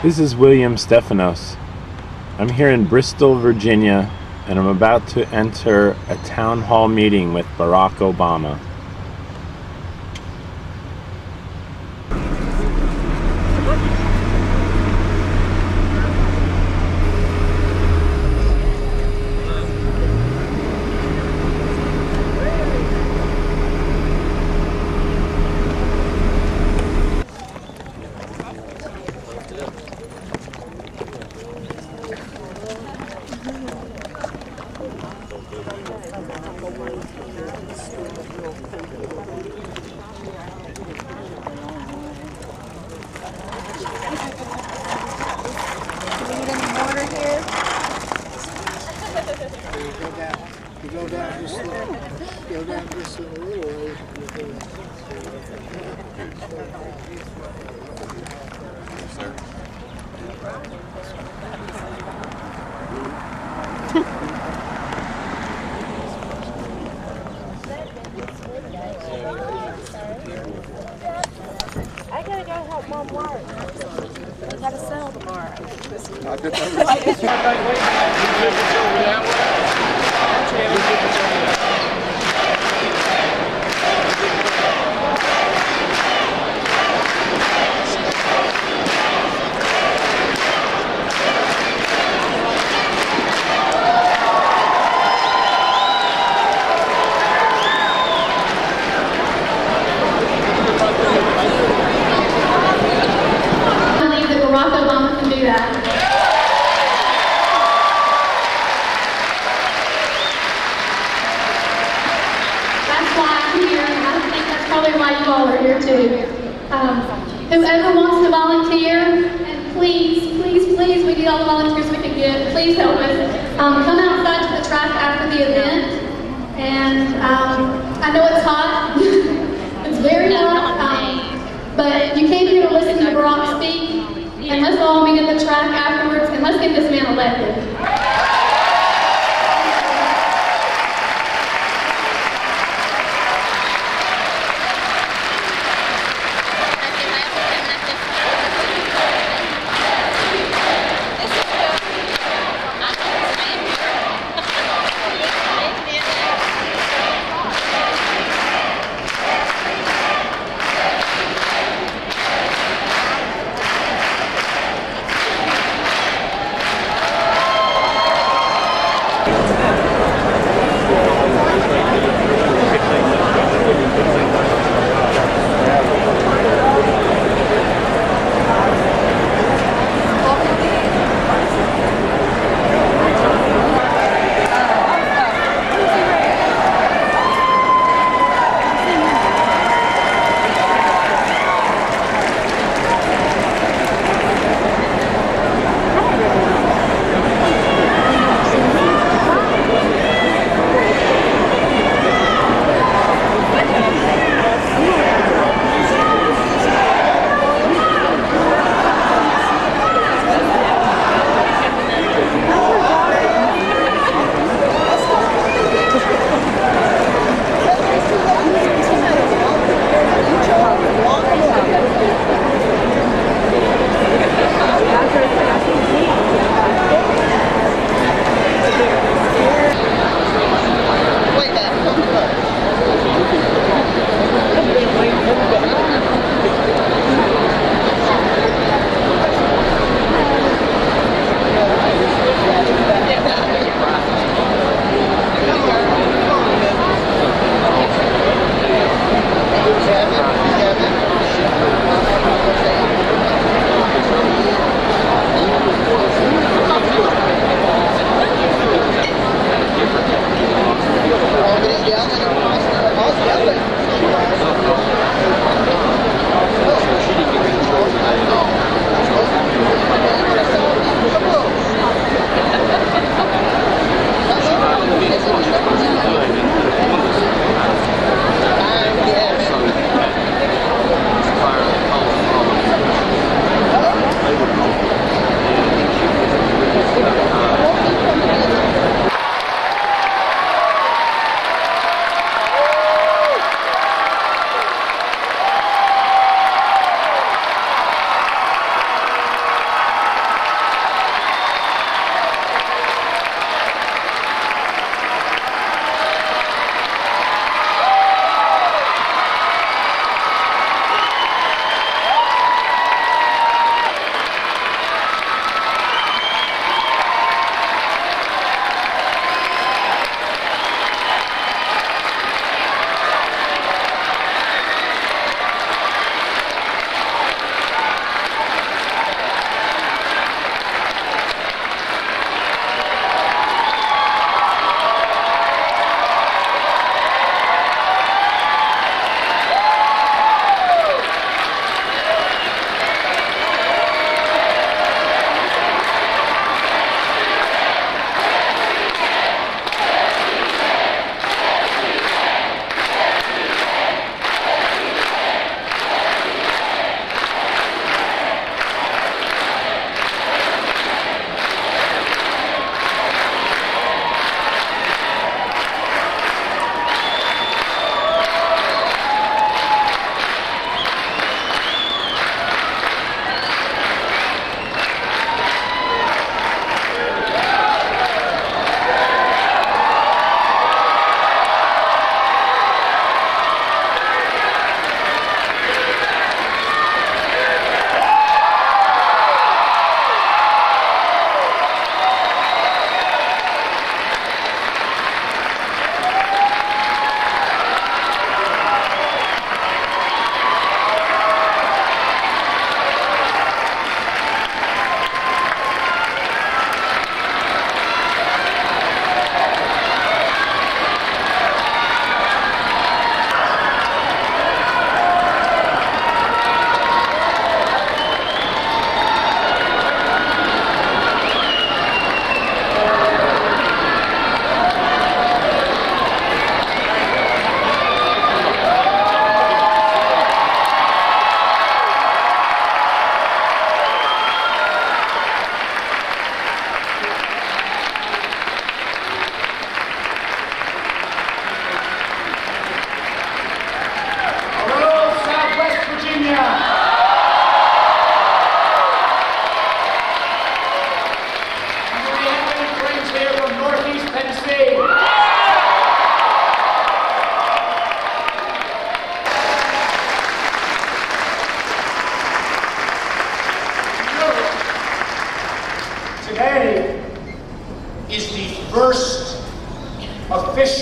This is Wm Stephanos. I'm here in Bristol, Virginia, and I'm about to enter a town hall meeting with Barack Obama. Go down just a little way. I gotta go help Mom work. I gotta sell tomorrow. Why you all are here too. Whoever wants to volunteer, and please, we need all the volunteers we can get. Please help us. Come outside to the track after the event. And I know it's hot. It's very hot. But you came here to listen to Barack speak. And let's all meet at the track afterwards, and let's get this man elected.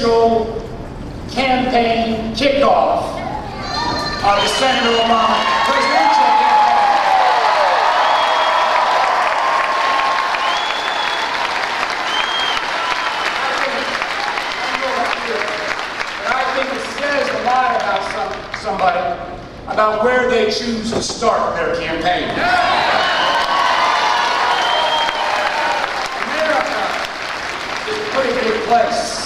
official campaign kickoff of the Senator Obama presidential campaign. But I think it says a lot about somebody about where they choose to start their campaign. America is a pretty big place.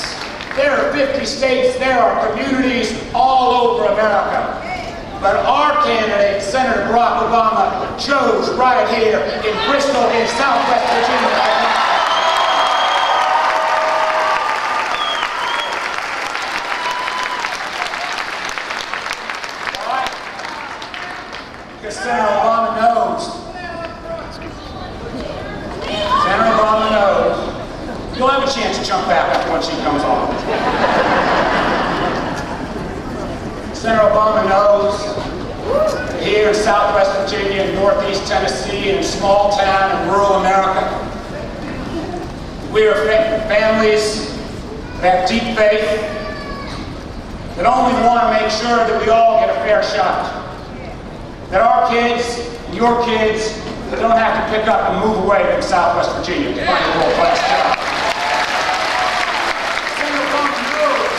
There are 50 states, there are communities all over America. But our candidate, Senator Barack Obama, chose right here in Bristol in Southwest Virginia. Because Senator Obama knows. Senator Obama knows. You'll have a chance to jump back up once she comes on. Senator Obama knows that here in Southwest Virginia, in Northeast Tennessee, and in small town and rural America, we are families that have deep faith, that only want to make sure that we all get a fair shot. That our kids and your kids don't have to pick up and move away from Southwest Virginia to find a world-class job. Senator Obama knows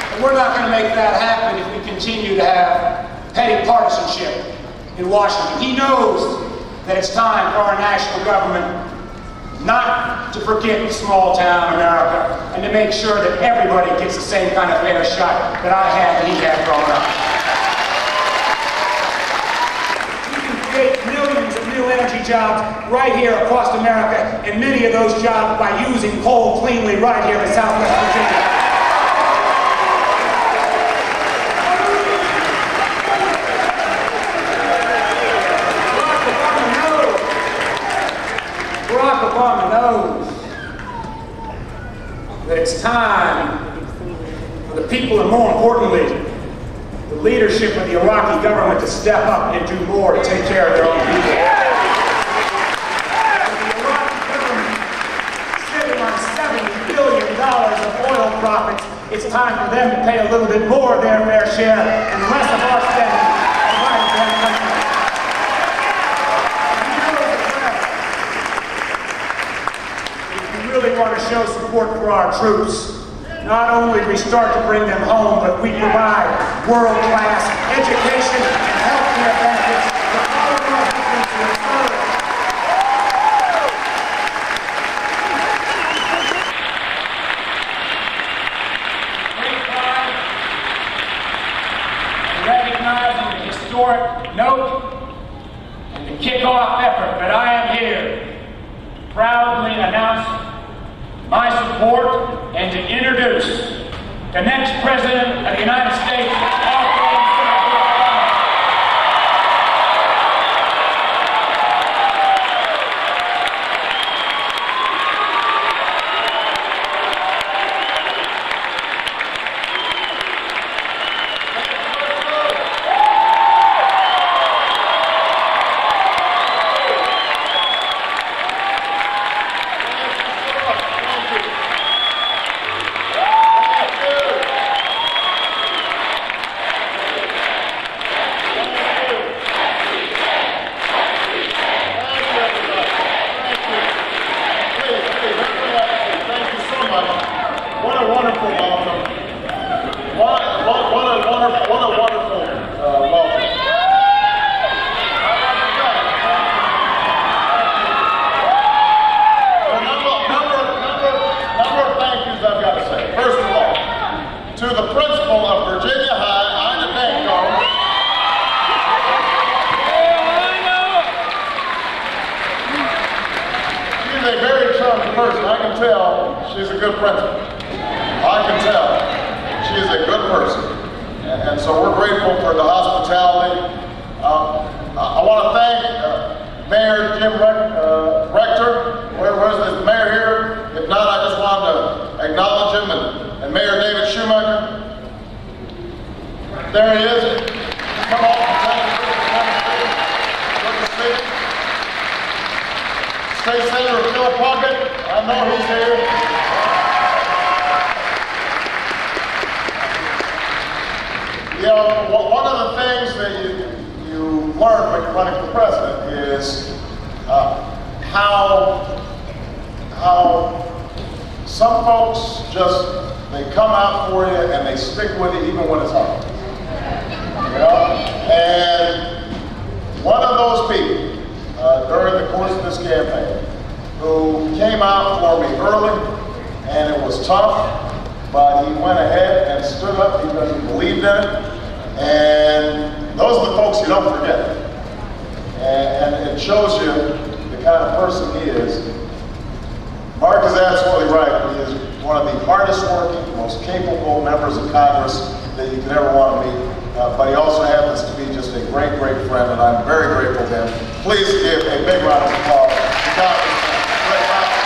that we're not going to make that happen if we continue to have petty partisanship in Washington. He knows that it's time for our national government not to forget small town America and to make sure that everybody gets the same kind of fair shot that I had and he had growing up. We can create millions of new energy jobs right here across America, and many of those jobs by using coal cleanly right here in Southwest Virginia. Barack Obama knows that it's time for the people, and more importantly, the leadership of the Iraqi government to step up and do more to take care of their own people. The Iraqi government is sitting on $70 billion of oil profits. It's time for them to pay a little bit more of their fair share and less of our spending to provide for their country. Really want to show support for our troops. Not only we start to bring them home, but we provide world-class education and health care benefits to all of our veterans who have served. Great pride in recognizing the historic note and the kickoff effort, but I am here proudly announce my support and to introduce the next President of the United States, our friend Senator Obama. To the principal of Virginia High, Ina Danko. She's a very charming person. I can tell she's a good principal. I can tell she is a good person. And so we're grateful for the hospitality. I want to thank Mayor Jim Rector. Where's the mayor here? If not, I just wanted to acknowledge him and Mayor David Schumacher. There he is. Come on, State Senator Phil Puckett. I know he's here. You know, one of the things that you learn when you're running for president is how some folks they come out for you and they stick with you even when it's hard. You know? And one of those people during the course of this campaign who came out for me early, and it was tough, but he went ahead and stood up because he believed in it. And those are the folks you don't forget. And it shows you the kind of person he is. Mark is absolutely right. He is one of the hardest working, most capable members of Congress that you could ever want to meet. But he also happens to be just a great, great friend, and I'm very grateful to him. Please give a big round of applause to Congressman Rick Roberts.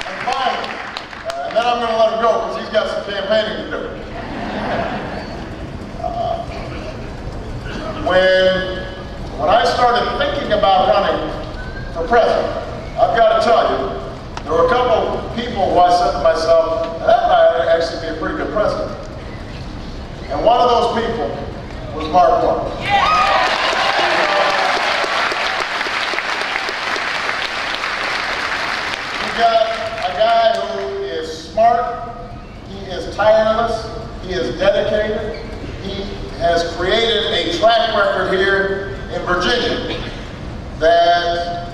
And finally, and then I'm going to let him go because he's got some campaigning to do. When I started thinking about running for president, I've got to tell you, there were a couple people who I said to myself, that might actually be a pretty good president. And one of those people was Mark Warner. You got a guy who is smart, he is tireless, he is dedicated, he has created a track record here in Virginia that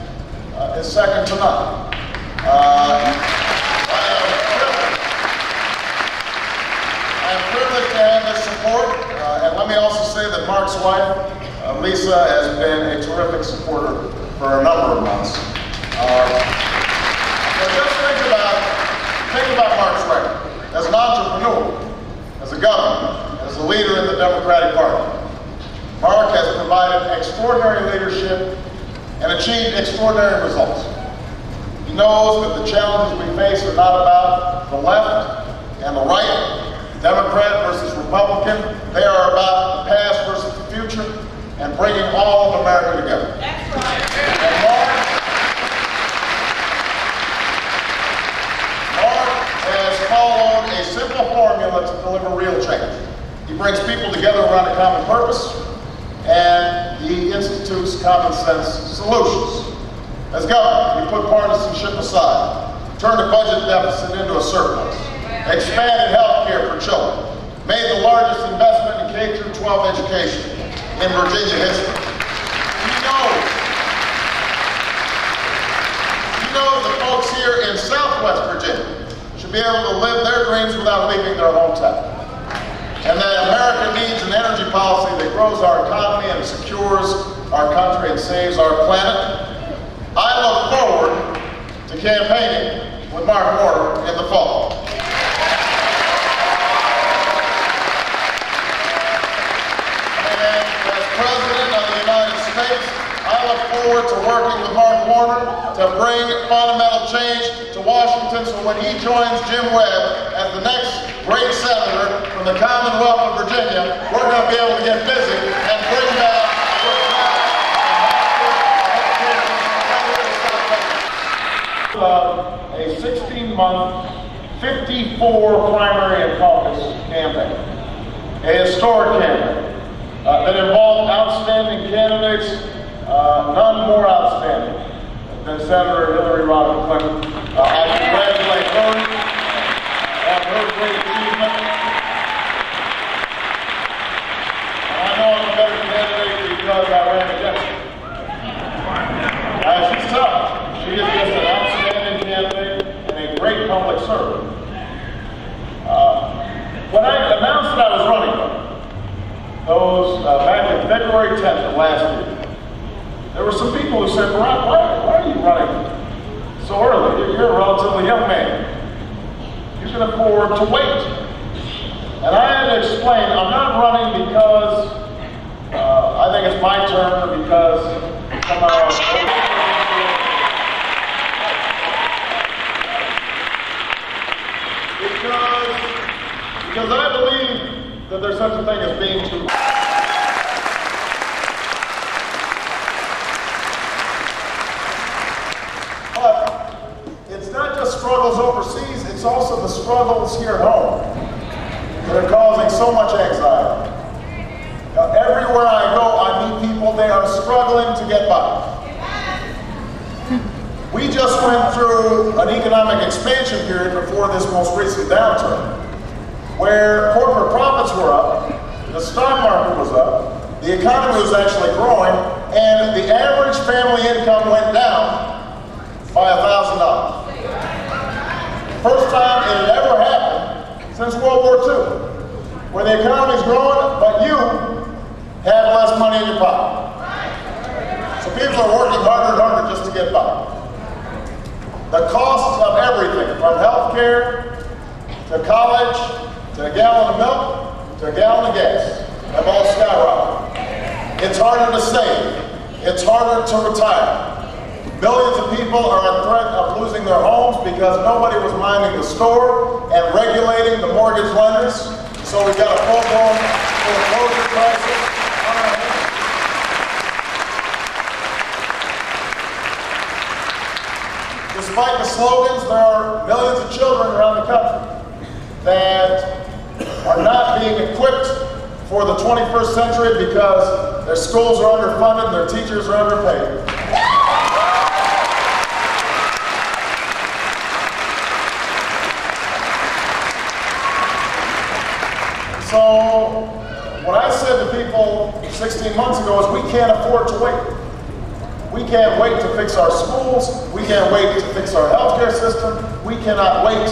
is second to none. I'm privileged to have this support, and let me also say that Mark's wife, Lisa, has been a terrific supporter for a number of months. But just think about Mark's record. As an entrepreneur, as a governor, as a leader in the Democratic Party, Mark has provided extraordinary leadership and achieved extraordinary results. He knows that the challenges we face are not about the left and the right, Democrat versus Republican. They are about the past versus the future and bringing all of America together. That's right. And Mark has followed a simple formula to deliver real change. He brings people together around a common purpose, and he institutes common sense solutions. As governor, he put partisanship aside, turned the budget deficit into a surplus, expanded health care for children, made the largest investment in K-12 education in Virginia history. He knows the folks here in Southwest Virginia should be able to live their dreams without leaving their hometown. And that America needs an energy policy that grows our economy and secures our country and saves our planet. I look forward to campaigning with Mark Warner in the fall. And as President of the United States, I look forward to working with Mark Warner to bring fundamental change to Washington, so when he joins Jim Webb as the next great senator from the Commonwealth of Virginia, we're going to be able to get busy and bring back a 16-month, 54 primary and caucus campaign, a historic campaign that involved outstanding candidates, none more outstanding than Senator Hillary Rodham Clinton. I congratulate her on her great achievement. And I know I'm a better candidate because I ran against her. She's tough. She is just an outstanding candidate and a great public servant. When I announced that I was running, back in February 10th of last year, there were some people who said, "Barack, why are you running so early? You're a relatively young man. You can afford to wait." And I had to explain, I'm not running because I think it's my turn, or because somehow because Because I believe that there's such a thing as being too. But it's not just struggles overseas, it's also the struggles here at home that are causing so much anxiety. Now, everywhere I go, I meet people, they are struggling to get by. We just went through an economic expansion period before this most recent downturn, where corporate profits were up, the stock market was up, the economy was actually growing, and the average family income went down by $1,000. First time it had ever happened since World War II, where the economy's growing, but you have less money in your pocket. So people are working harder and harder just to get by. The cost of everything, from health care to college, to a gallon of milk, to a gallon of gas, have all skyrocketed. It's harder to save. It's harder to retire. Millions of people are at threat of losing their homes because nobody was minding the store and regulating the mortgage lenders. So we've got a full-blown foreclosure crisis on our hands. Despite the slogans, there are millions of children around the country that are not being equipped for the 21st century because their schools are underfunded and their teachers are underpaid. So what I said to people 16 months ago is we can't afford to wait. We can't wait to fix our schools. We can't wait to fix our healthcare system. We cannot wait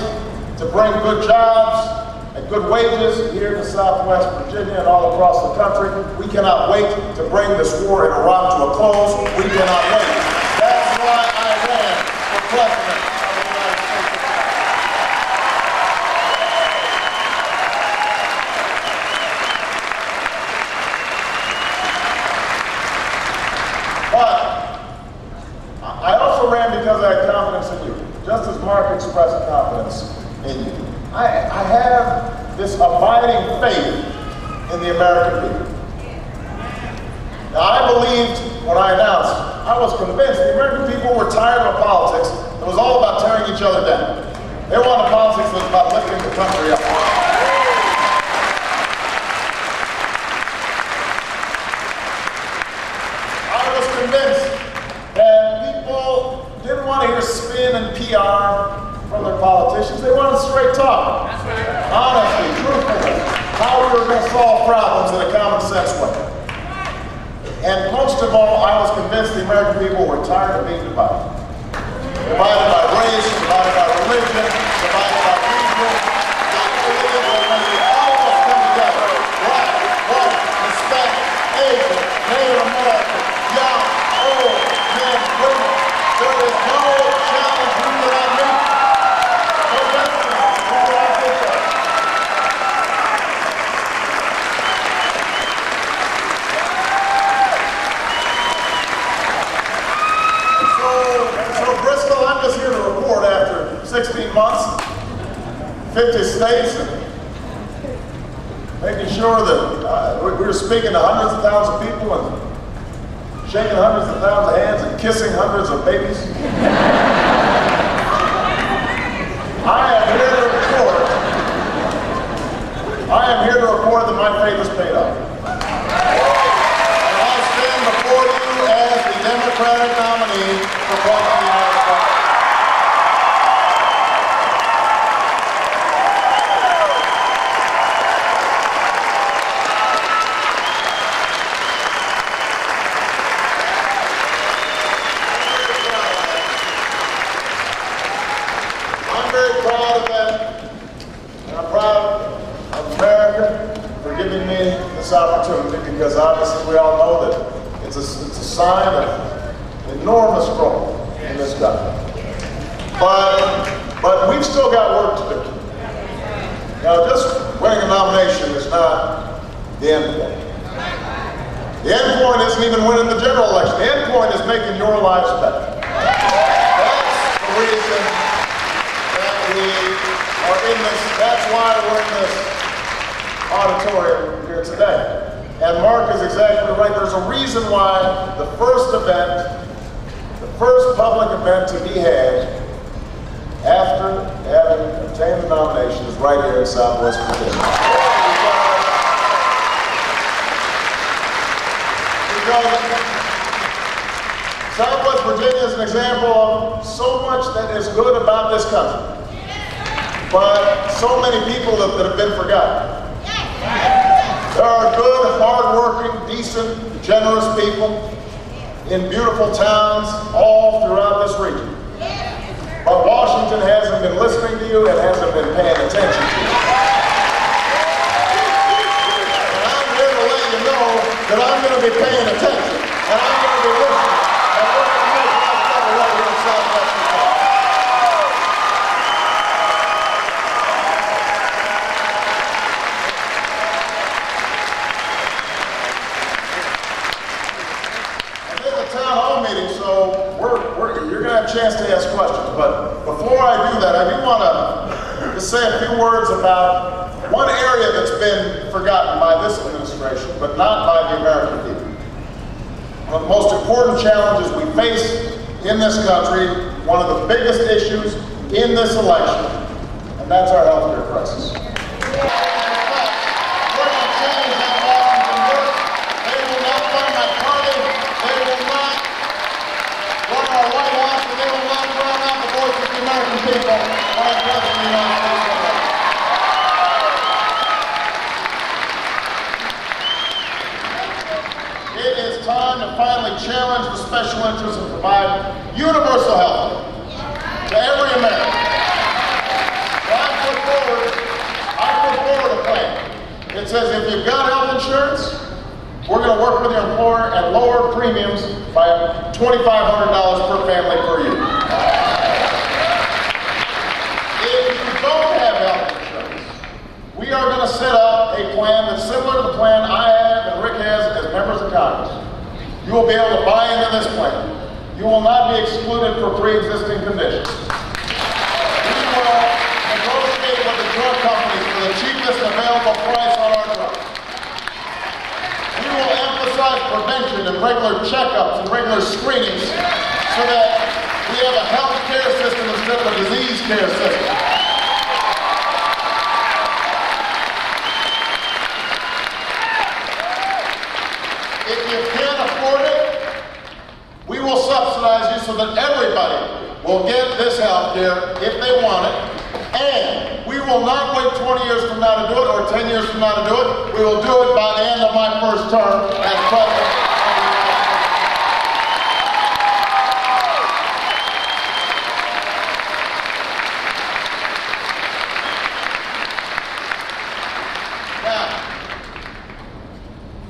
to bring good jobs and good wages here in Southwest Virginia and all across the country. We cannot wait to bring this war in Iraq to a close. We cannot wait. That's why I ran for president of the United States. But I also ran because I had confidence in you, just as Mark expressed confidence in you. I have this abiding faith in the American people. Now, I believed when I announced, I was convinced the American people were tired of politics. It was all about tearing each other down. They wanted politics that was about lifting the country up. I was convinced that people didn't want to hear spin and PR from their politicians. They wanted straight talk. Honesty, truthfulness, how we were going to solve problems in a common sense way. And most of all, I was convinced the American people were tired of being divided. Divided by race, divided by religion, divided by region. I believe that when we all of us come together, black, white, Hispanic, Asian, Native American, young, old, men, women, there is no challenge we cannot meet. No destiny we cannot get there. So Bristol, I'm just here to report after 16 months, 50 states, and making sure that we were speaking to hundreds of thousands of people and shaking hundreds of thousands of hands and kissing hundreds of babies. I am here to report that my faith is paid off. And I stand before you as the Democratic nominee for President of the United States. I'm very proud of that, and I'm proud of America for giving me this opportunity, because obviously we all know that it's a sign of enormous growth in this country. But we've still got work to do. Now, just winning a nomination is not the end point. The end point isn't even winning the general election. The end point is making your lives better. That's the reason that we are in this. That's why we're in this auditorium here today. And Mark is exactly right. There's a reason why the first public event to be had after having obtained the nomination is right here in Southwest Virginia. Because Southwest Virginia is an example of so much that is good about this country, but so many people that have been forgotten. There are good, hard-working, decent, generous people in beautiful towns all throughout this region. But Washington hasn't been listening to you and hasn't been paying attention to you. And I'm here to let you know that I'm going to be paying attention and I'm going to be listening. And we're going to make life better right here in Southwest Virginia. Town hall meeting, so you're going to have a chance to ask questions. But before I do that, I do want to say a few words about one area that's been forgotten by this administration, but not by the American people. One of the most important challenges we face in this country, one of the biggest issues in this election, and that's our health care crisis. It is time to finally challenge the special interests and provide universal health care to every American. So I put forward a plan. It says if you've got health insurance, we're going to work with your employer and lower premiums by $2,500 per family per year. If you don't have health insurance, we are going to set up a plan that's similar to the plan I have and Rick has as members of Congress. You will be able to buy into this plan. You will not be excluded for pre-existing conditions. We will negotiate with the drug companies for the cheapest available price on our drugs. We will emphasize prevention and regular checkups and regular screenings so that we have a health care system instead of a disease care system. If you can't afford it, we will subsidize you so that everybody will get this health care if they want it. And we will not wait 20 years from now to do it or 10 years from now to do it. We will do it by the end of my first term as president.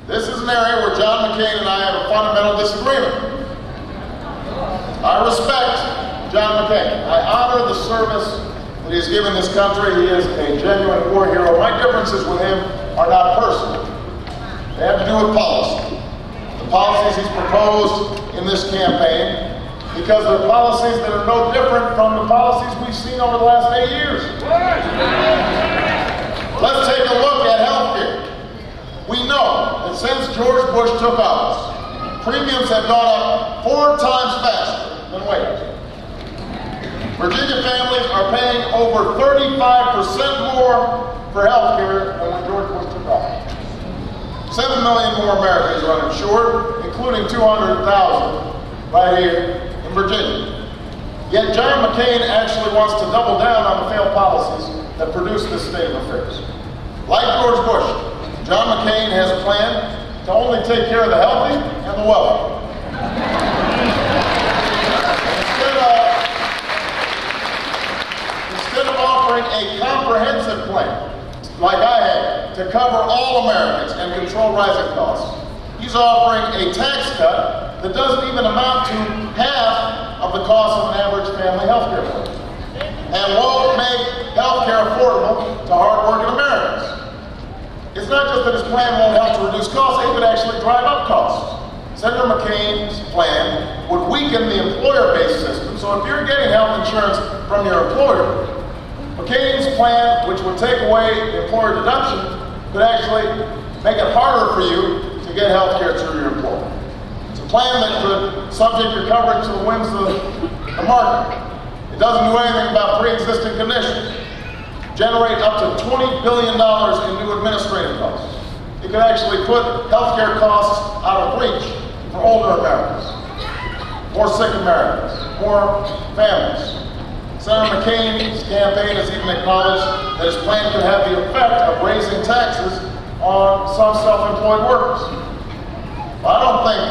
This is an area where John McCain and I have a fundamental disagreement. I respect John McCain. I honor the service that he's given this country. He is a genuine war hero. My differences with him are not personal. They have to do with policy. The policies he's proposed in this campaign, because they're policies that are no different from the policies we've seen over the last 8 years. Let's take a look at health care. We know that since George Bush took office, premiums have gone up 4 times faster than wages. Virginia families are paying over 35% more for health care than when George Bush took office. 7 million more Americans are uninsured, including 200,000 right here in Virginia. Yet John McCain actually wants to double down on the failed policies that produced this state of affairs. Like George Bush, John McCain has a plan to only take care of the healthy and the wealthy. Instead of offering a comprehensive plan, like I had, to cover all Americans and control rising costs, he's offering a tax cut that doesn't even amount to half of the cost of an average family health care plan, and won't make health care affordable to hard-working Americans. It's not just that his plan won't help to reduce costs, it would actually drive up costs. Senator McCain's plan would weaken the employer-based system, so if you're getting health insurance from your employer, McCain's plan, which would take away employer deduction, could actually make it harder for you to get health care through your employer. It's a plan that could subject your coverage to the whims of the market. It doesn't do anything about pre-existing conditions. Generate up to $20 billion in new administrative costs. It could actually put healthcare costs out of reach for older Americans, more sick Americans, more families. Senator McCain's campaign has even acknowledged that his plan could have the effect of raising taxes on some self-employed workers. Well, I don't think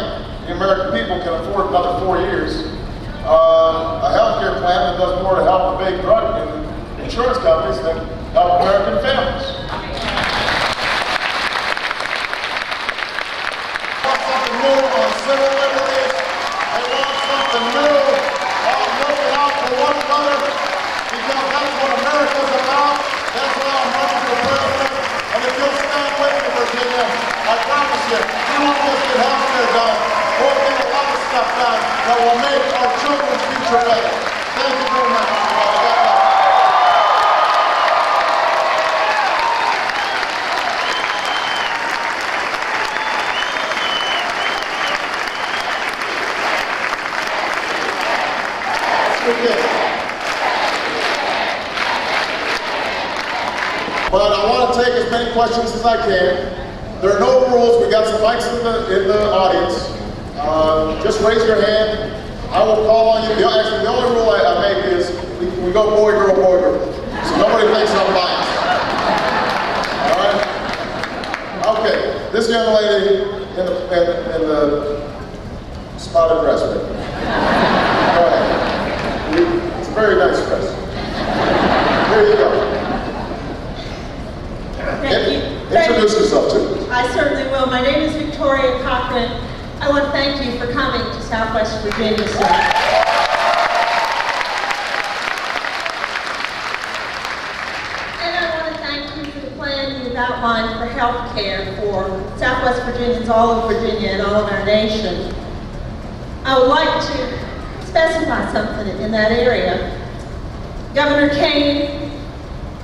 the American people can afford another 4 years a health care plan that does more to help the big drug and insurance companies than help American families. They want something new on civil liberties. They want something new on looking out for one another, because that's what America's about. That's why I'm running for president. And if you'll stand with me, Virginia, I promise you, we won't just get health care done. We'll get a lot of stuff done that will make our children's future better. Thank you very much, everybody. But I want to take as many questions as I can. There are no rules. We got some mics in the audience. Just raise your hand. I will call on you. Actually, the only rule I make is we go boy, girl, boy, girl. So nobody thinks I'm biased. All right? Okay. This young lady in the spotted dress right there. Go ahead. It's a very nice dress. Here you go. Thank you. Introduce yourself too. I certainly will. My name is Victoria Cochran. I want to thank you for coming to Southwest Virginia, sir. And I want to thank you for the plan you've outlined for health care for Southwest Virginians, all of Virginia, and all of our nation. I would like to specify something in that area. Governor Kane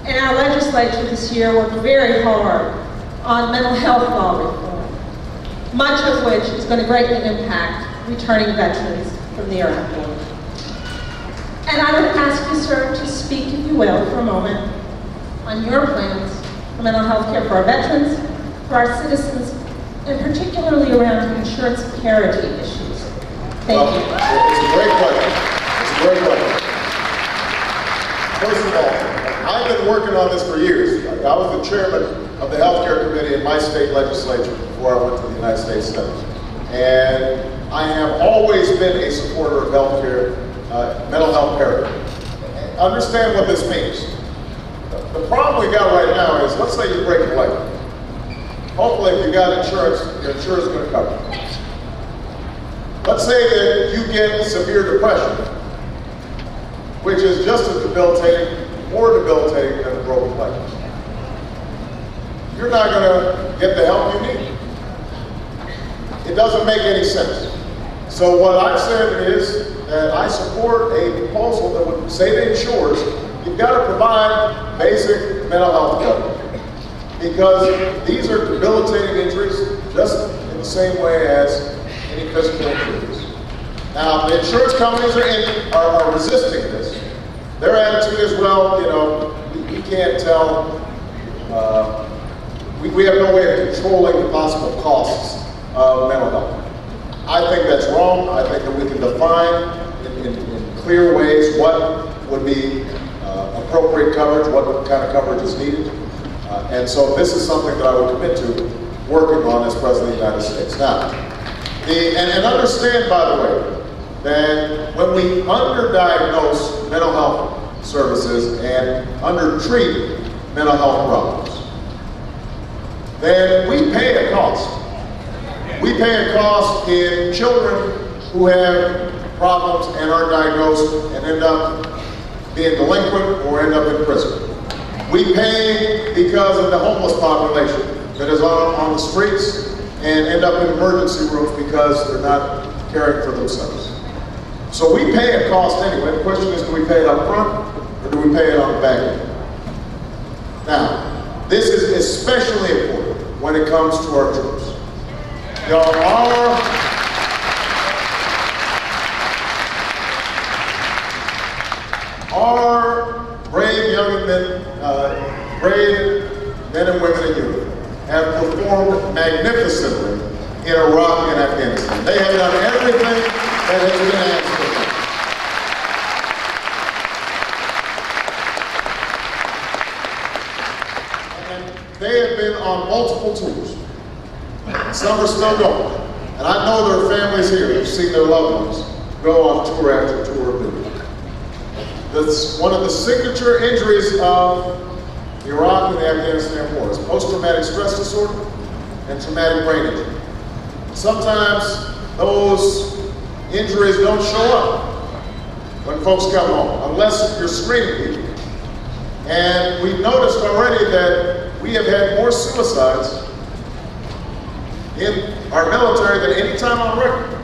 and our legislature this year worked very hard on mental health law reform, much of which is going to greatly impact returning veterans from the airport. And I would ask you, sir, to speak, if you will, for a moment on your plans for mental health care for our veterans, for our citizens, and particularly around insurance parity issues. Thank you. It's a great question. It's a great question. First of all, I've been working on this for years. I was the chairman of the healthcare committee in my state legislature before I went to the United States Senate. And I have always been a supporter of healthcare, mental health parity. Understand what this means. The problem we got right now is, let's say you break your leg. Hopefully if you got insurance, your insurance is going to cover it. Let's say that you get severe depression, which is just as debilitating, more debilitating than a broken leg. You're not going to get the help you need. It doesn't make any sense. So what I've said is that I support a proposal that would say to insurers, you've got to provide basic mental health coverage. Because these are debilitating injuries just in the same way as any physical injuries. Now, the insurance companies are resisting this. Their attitude is, well, you know, we can't tell, we have no way of controlling the possible costs of mental health. I think that's wrong. I think that we can define in clear ways what would be appropriate coverage, what kind of coverage is needed. And so this is something that I would commit to working on as President of the United States. Now, and understand, by the way, that when we underdiagnose mental health services and undertreat mental health problems, then we pay a cost. We pay a cost in children who have problems and are diagnosed and end up being delinquent or end up in prison. We pay because of the homeless population that is on the streets and end up in emergency rooms because they're not caring for themselves. So we pay a cost anyway. The question is, do we pay it up front or do we pay it on the back end? Now, this is especially important when it comes to our troops. Our brave young men, brave men and women in uniform have performed magnificently in Iraq and Afghanistan. They have done everything that has been asked of them. And they have been on multiple tours. Some are still going. And I know their families here have seen their loved ones go on tour after tour of duty. That's one of the signature injuries of the Iraq and the Afghanistan war is post-traumatic stress disorder and traumatic brain injury. Sometimes those injuries don't show up when folks come home, unless you're screening people. And we've noticed already that we have had more suicides in our military than any time on record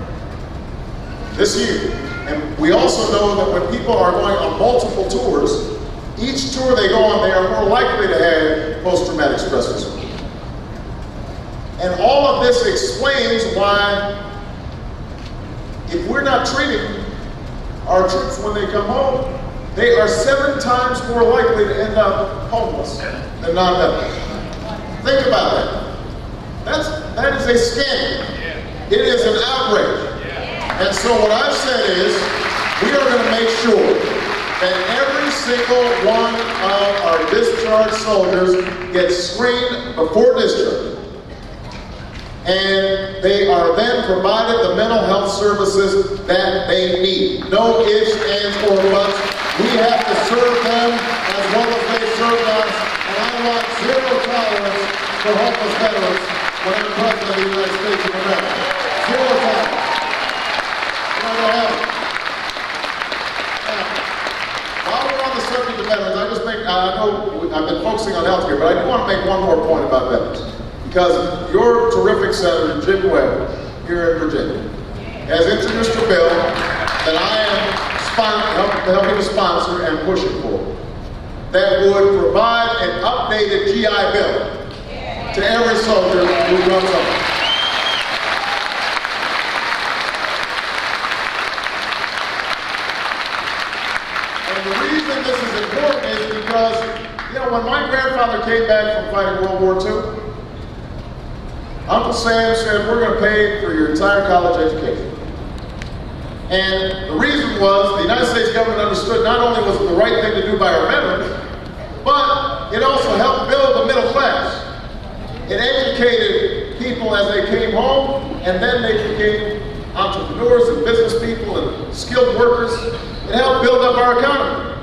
this year. And we also know that when people are going on multiple tours, each tour they go on, they are more likely to have post-traumatic stress disorder. And all of this explains why, if we're not treating our troops when they come home, they are 7 times more likely to end up homeless than non-veterans. Think about that. That is a scandal. It is an outrage. And so what I've said is, we are going to make sure that every single one of our discharged soldiers gets screened before discharge. And they are then provided the mental health services that they need. No ifs, ands, or buts. We have to serve them as well as they serve us. And I want zero tolerance for hopeless veterans when I'm President of the United States of America. Zero tolerance. While we're on the subject of veterans, I know I've been focusing on healthcare, but I do want to make one more point about veterans. Because your terrific Senator, Jim Webb, here in Virginia, has introduced a bill that I am helping to sponsor and pushing for, that would provide an updated GI Bill to every soldier who runs up. The reason this is important is because, when my grandfather came back from fighting World War II, Uncle Sam said, we're going to pay for your entire college education. And the reason was the United States government understood not only was it the right thing to do by our veterans, but it also helped build the middle class. It educated people as they came home, and then they became entrepreneurs and business people and skilled workers. It helped build up our economy.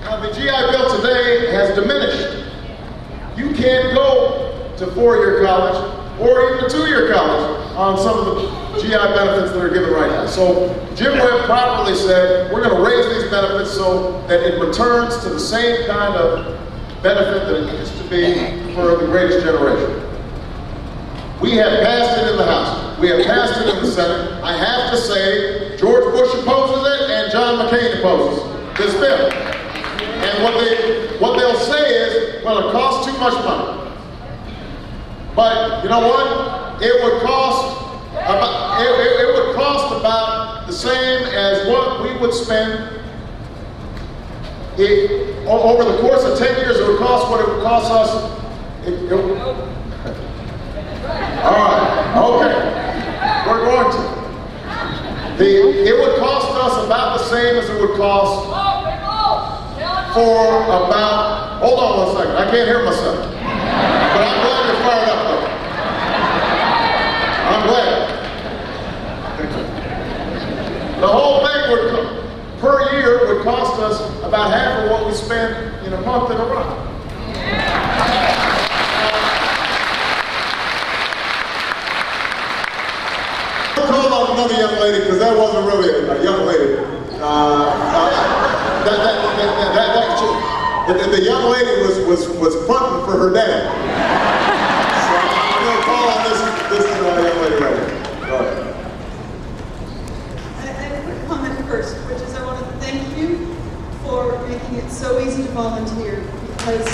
Now, the GI Bill today has diminished. You can't go to 4-year college or even a 2-year college on some of the GI benefits that are given right now. So Jim Webb properly said, we're going to raise these benefits so that it returns to the same kind of benefit that it used to be for the greatest generation. We have passed it in the House. We have passed it in the Senate. I have to say, George Bush opposes it and John McCain opposes this bill. And what they'll say is, well, it costs too much money. But you know what? It would cost about the same as what we would spend over the course of 10 years. It would cost what it would cost us. All right, okay, we're going to. It would cost us about the same as it would cost for about, hold on one second, I can't hear myself. But I'm glad you're fired up though. I'm glad. The whole thing would, per year, would cost us about half of what we spend in a month in Iraq. I called off another young lady because that wasn't really a young lady. The young lady was fronting for her dad. So I'm going to call on this young lady right here. Go ahead. I have a quick comment first, which is I want to thank you for making it so easy to volunteer, because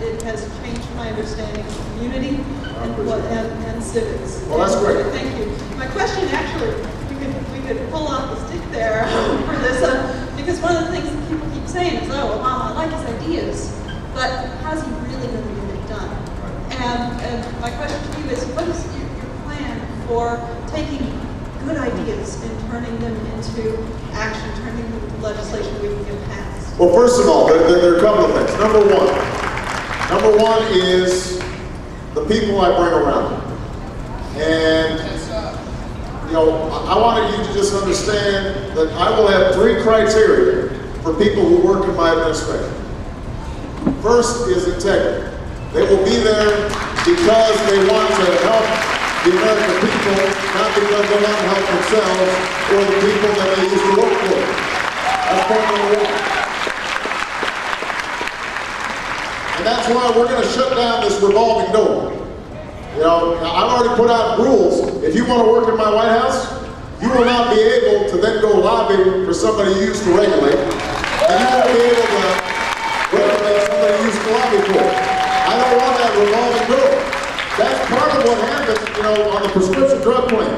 it has changed my understanding of community and civics. Well, that's great. Thank you. My question, actually, we could pull off the stick there for this, because one of the things that people keep saying is, oh, Obama, I like his ideas, but how's he really going to get it done? And my question to you is, what is your plan for taking good ideas and turning them into action, turning them into legislation we can get passed? Well, first of all, there are a couple of things. Number one is the people I bring around. And, you know, I wanted you to just understand that I will have 3 criteria for people who work in my administration. First is integrity. They will be there because they want to help the American people, not because they want to help themselves or the people that they used to work for. That's point number 1. And that's why we're going to shut down this revolving door. You know, I've already put out rules. If you want to work in my White House, you will not be able to then go lobby for somebody you used to regulate. And you won't be able to regulate somebody you used to lobby for. I don't want that revolving door. That's part of what happens, you know, on the prescription drug plan.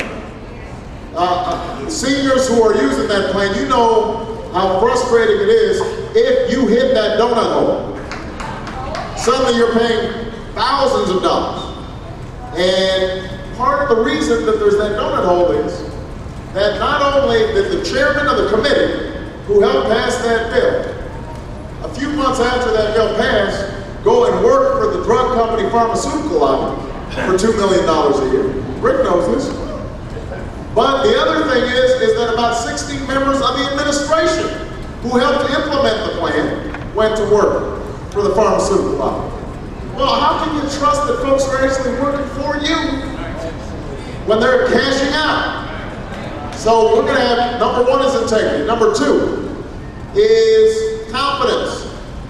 Seniors who are using that plan, you know how frustrating it is if you hit that donut hole. Suddenly you're paying thousands of dollars. And part of the reason that there's that donut hole is that not only did the chairman of the committee who helped pass that bill, a few months after that bill passed, go and work for the drug company pharmaceutical lobby for $2 million a year. Rick knows this. But the other thing is that about 16 members of the administration who helped implement the plan went to work for the pharmaceutical lobby. Well, how can you trust that folks are actually working for you when they're cashing out? So we're going to have, number 1 is integrity. Number 2 is confidence.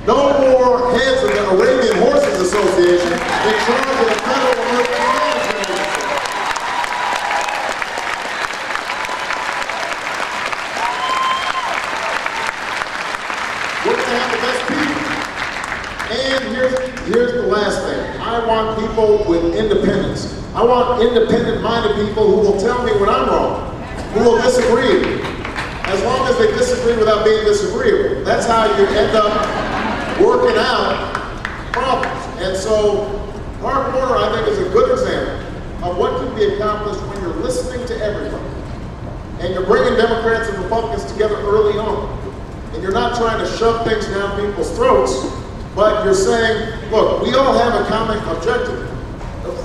No more heads of the Arabian Horses Association in charge of the federal emergency management agency. We're going to have the best people. And here's the last thing. I want people with independence. I want independent-minded people who will tell me when I'm wrong, who will disagree with me. As long as they disagree without being disagreeable. That's how you end up working out problems. And so, Park Warner, I think, is a good example of what can be accomplished when you're listening to everybody. And you're bringing Democrats and Republicans together early on. And you're not trying to shove things down people's throats, but you're saying, look, we all have a common objective.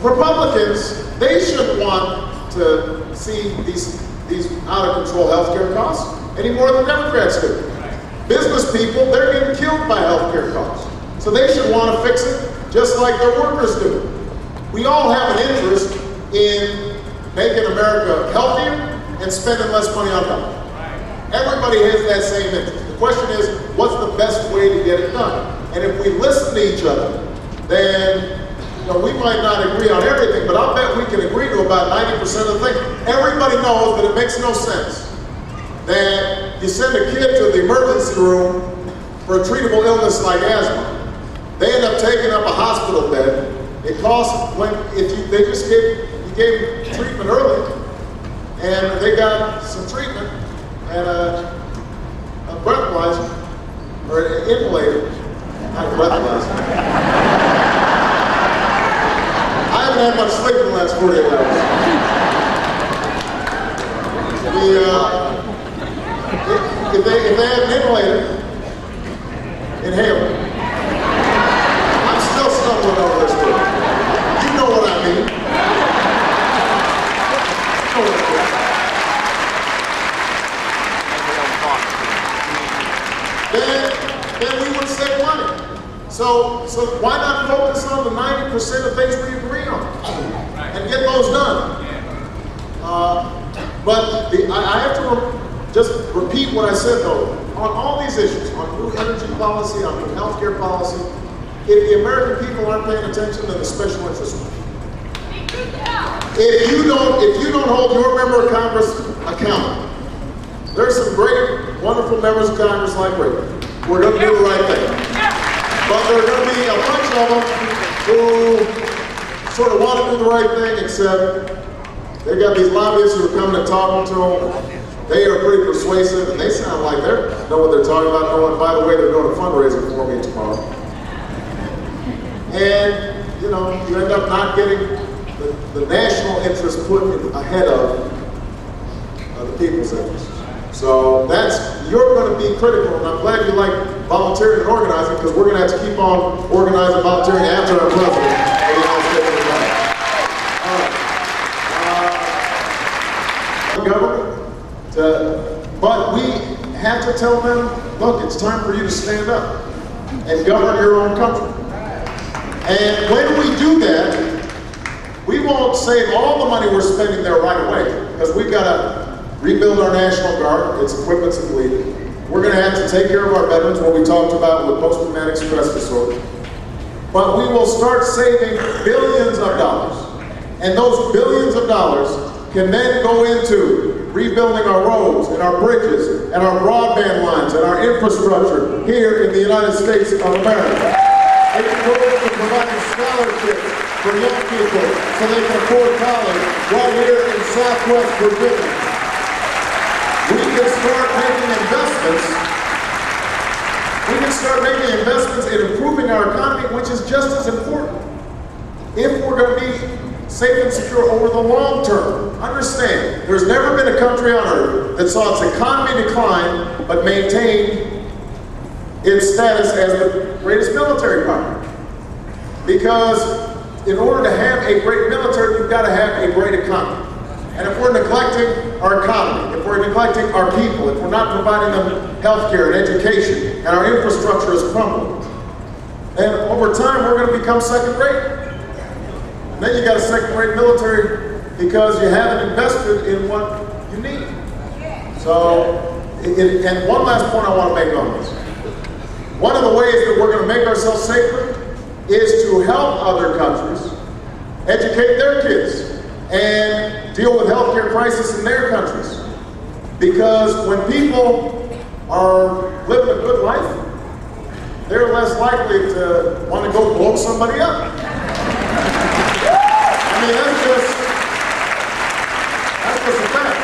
Republicans, they shouldn't want to see these out-of-control healthcare costs any more than Democrats do. Business people, they're getting killed by healthcare costs. So they should want to fix it just like their workers do. We all have an interest in making America healthier and spending less money on health. Everybody has that same interest. The question is, what's the best way to get it done? And if we listen to each other, then we might not agree on everything, but I'll bet we can agree to about 90% of the things. Everybody knows that it makes no sense that you send a kid to the emergency room for a treatable illness like asthma. They end up taking up a hospital bed. It costs, you gave treatment early, and they got some treatment and a breathalyzer, or an inhalator, not a breathalyzer. I haven't had much sleep in the last 48 hours. If they have an inhalator, inhaler. I'm still stumbling over this word. You know what I mean. You know what I mean. Then we would save money. So why not focus on the 90% of things we agree on and get those done? But I have to just repeat what I said though. On all these issues, on new energy policy, on new healthcare policy, if the American people aren't paying attention, then the special interests will. If you don't hold your member of Congress accountable, there's some great, wonderful members of Congress like Rick. We're going to do the right thing. But there are going to be a bunch of them who sort of want to do the right thing, except they got these lobbyists who are coming and talking to them. They are pretty persuasive, and they sound like they know what they're talking about. Oh, and by the way, they're doing a fundraiser for me tomorrow. And, you know, you end up not getting the national interest put ahead of the people's interest. So you're going to be critical, and I'm glad you like volunteering and organizing, because we're going to have to keep on organizing and volunteering after our president of the United States of America. All right. Government. But we have to tell them, look, it's time for you to stand up and govern your own country. And when we do that, we won't save all the money we're spending there right away, because we've got to rebuild our National Guard, its equipment's depleted. We're going to have to take care of our veterans, what we talked about with post-traumatic stress disorder. But we will start saving billions of dollars. And those billions of dollars can then go into rebuilding our roads and our bridges and our broadband lines and our infrastructure here in the United States of America. It can go into providing scholarships for young people so they can afford college right here in Southwest Virginia. We can start making investments. We can start making investments in improving our economy, which is just as important. If we're going to be safe and secure over the long term. Understand, there's never been a country on earth that saw its economy decline but maintained its status as the greatest military power. Because in order to have a great military, you've got to have a great economy. And if we're neglecting our economy, if we're neglecting our people, if we're not providing them health care and education, and our infrastructure is crumbling, then over time we're going to become second rate. And then you got a second-rate military because you haven't invested in what you need. So, and one last point I want to make on this. One of the ways that we're going to make ourselves safer is to help other countries educate their kids and deal with healthcare crisis in their countries. Because when people are living a good life, they're less likely to want to go blow somebody up. I mean, that's just a fact.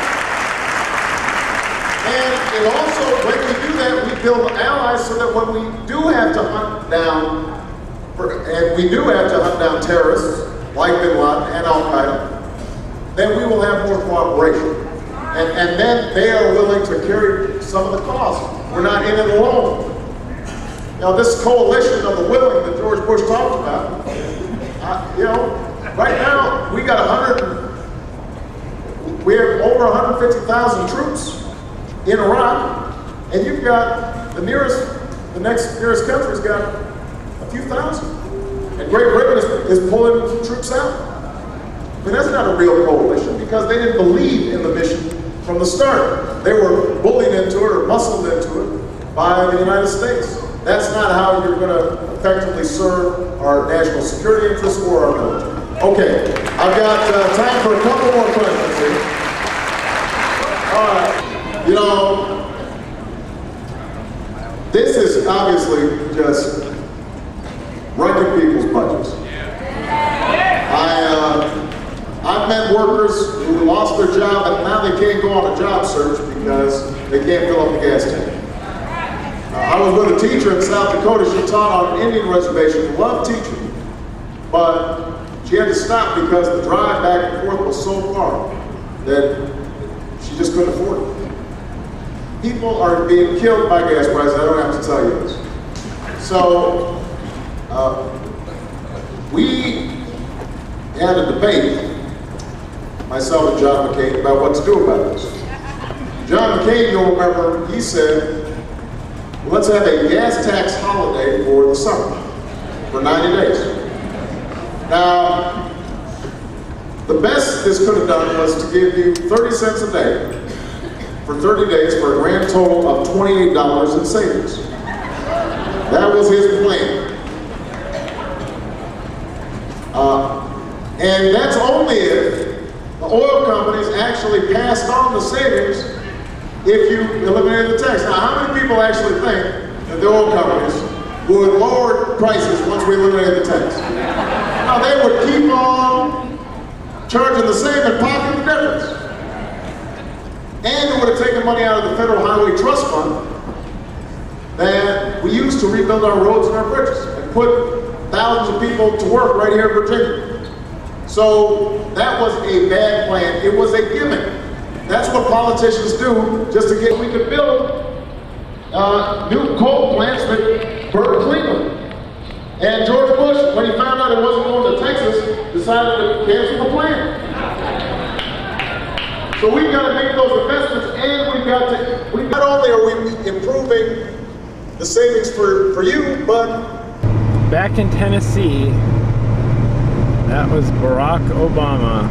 And it also, when we do that, we build allies so that when we do have to hunt down, and we do have to hunt down terrorists like Bin Laden and Al-Qaeda, then we will have more cooperation. And then they are willing to carry some of the cost. We're not in it alone. Now, this coalition of the willing that George Bush talked about, you know, right now, we have over 150,000 troops in Iraq, and you've got the next nearest country's got a few thousand. And Great Britain is pulling troops out. I mean, that's not a real coalition because they didn't believe in the mission from the start. They were bullied into it or muscled into it by the United States. That's not how you're going to effectively serve our national security interests or our military. Okay, I've got time for a couple more questions here. All right, you know, this is obviously just wrecking people's budgets. I've met workers who lost their job and now they can't go on a job search because they can't fill up the gas tank. I was with a teacher in South Dakota. She taught on an Indian reservation, loved teaching, but she had to stop because the drive back and forth was so far that she just couldn't afford it. People are being killed by gas prices. I don't have to tell you this. So we had a debate, myself and John McCain, about what to do about this. John McCain, you'll remember, he said, let's have a gas tax holiday for the summer, for 90 days. Now, the best this could have done was to give you 30 cents a day for 30 days for a grand total of $28 in savings. That was his plan. And that's only if the oil companies actually passed on the savings if you eliminated the tax. Now, how many people actually think that the oil companies would lower prices once we eliminated the tax. Now they would keep on charging the same and pocket the difference. And it would have taken money out of the Federal Highway Trust Fund that we used to rebuild our roads and our bridges and put thousands of people to work right here in Virginia. So that was a bad plan. It was a gimmick. That's what politicians do just to get, we could build new coal plants that burn cleaner. And George Bush, when he found out it wasn't going to Texas, decided to cancel the plan. So we've got to make those investments, and not only are we improving the savings for you, but back in Tennessee, that was Barack Obama